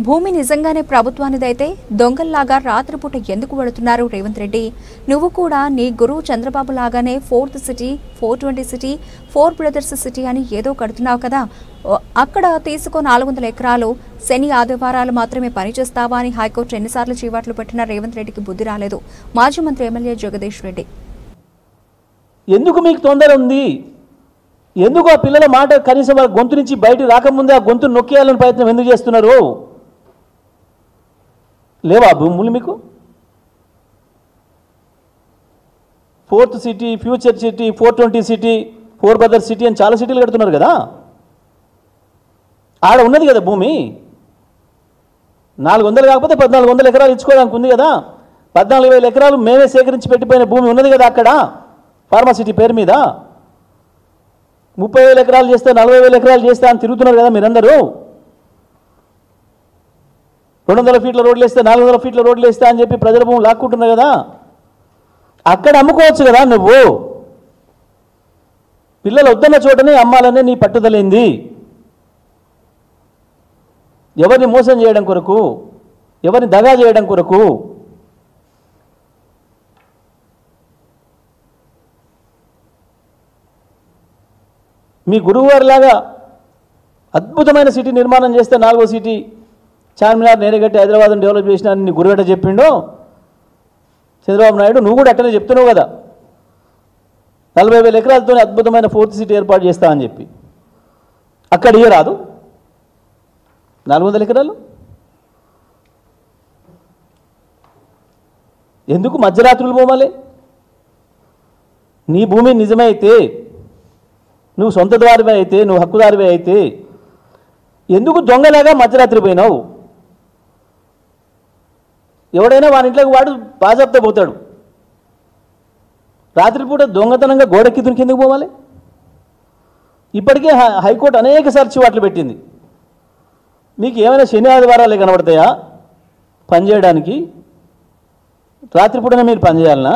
భూమి నిజంగానే ప్రభుత్వానిదైతే దొంగల్లాగా రాత్రిపూట ఎందుకు వెళుతున్నారు రేవంత్ రెడ్డి? నువ్వు కూడా నీ గురువు చంద్రబాబు లాగానే 4th city, 420 city, 4 brothers city అని ఏదో కడుతున్నావు కదా. అక్కడ తీసుకో 400 ఎకరాలు, శని ఆదివారాలు మాత్రమే పనిచేస్తావా అని హైకోర్టు ఎన్నిసార్లు చీవాట్లు పెట్టినా రేవంత్ రెడ్డికి బుద్ధి రాలేదు. మాజీ మంత్రి ఎమ్మెల్యే జగదీష్ రెడ్డి. ఎందుకు మీకు తొందర ఉంది? ఎందుకు ఆ పిల్లల మాట కనీసం వాళ్ళ గొంతు నుంచి బయట రాకముందే ఆ గొంతు నొక్కేయాలని ప్రయత్నం ఎందుకు చేస్తున్నారు? లేవా భూములు మీకు? 4th city, future city, 420 city, 4 brothers city అని చాలా సిటీలు కడుతున్నారు కదా. ఆడ ఉన్నది కదా భూమి. 400 కాకపోతే 1400 ఎకరాలు ఇచ్చుకోవడానికి ఉంది కదా. 14,000 ఎకరాలు మేమే సేకరించి పెట్టిపోయిన భూమి ఉన్నది కదా అక్కడ ఫార్మాసిటీ పేరు మీద. 30,000 ఎకరాలు చేస్తే 40,000 ఎకరాలు చేస్తే అని తిరుగుతున్నారు కదా మీరందరూ. 200 ఫీట్ల రోడ్లు వేస్తే 400 ఫీట్ల రోడ్లు వేస్తే అని చెప్పి ప్రజల భూములు లాక్కుంటున్నారు కదా. అక్కడ అమ్ముకోవచ్చు కదా నువ్వు. పిల్లలు వద్దన్న చోటనే అమ్మాలనే నీ పట్టుదలైంది. ఎవరిని మోసం చేయడం కొరకు, ఎవరిని దగా చేయడం కొరకు. మీ గురువు గారిలాగా అద్భుతమైన సిటీ నిర్మాణం చేస్తే 4వ సిటీ చార్మినార్ నేరేగట్టి హైదరాబాద్ని డెవలప్ చేసిన నీ గురువేట చెప్పిండో చంద్రబాబు నాయుడు. నువ్వు కూడా అట్టనే చెప్తున్నావు కదా. 40,000 ఎకరాలతో అద్భుతమైన 4th సిటీ ఏర్పాటు చేస్తా అని చెప్పి. అక్కడ రాదు 400 ఎకరాలు. ఎందుకు మధ్యరాత్రులు పోవాలి? నీ భూమి నిజమే అయితే, నువ్వు సొంత దారివే అయితే, నువ్వు హక్కుదారివే అయితే ఎందుకు దొంగలాగా మధ్యరాత్రి పోయినావు? ఎవడైనా వాని ఇంట్లోకి వాడు బాజాప్తా పోతాడు. రాత్రిపూట దొంగతనంగా గోడెక్కి కిందకు పోవాలి? ఇప్పటికే హైకోర్టు అనేక సార్లు చీవాట్లు పెట్టింది. మీకు ఏమైనా శని ఆదివారాలే కనబడతాయా పనిచేయడానికి? రాత్రిపూటనే మీరు పనిచేయాలనా?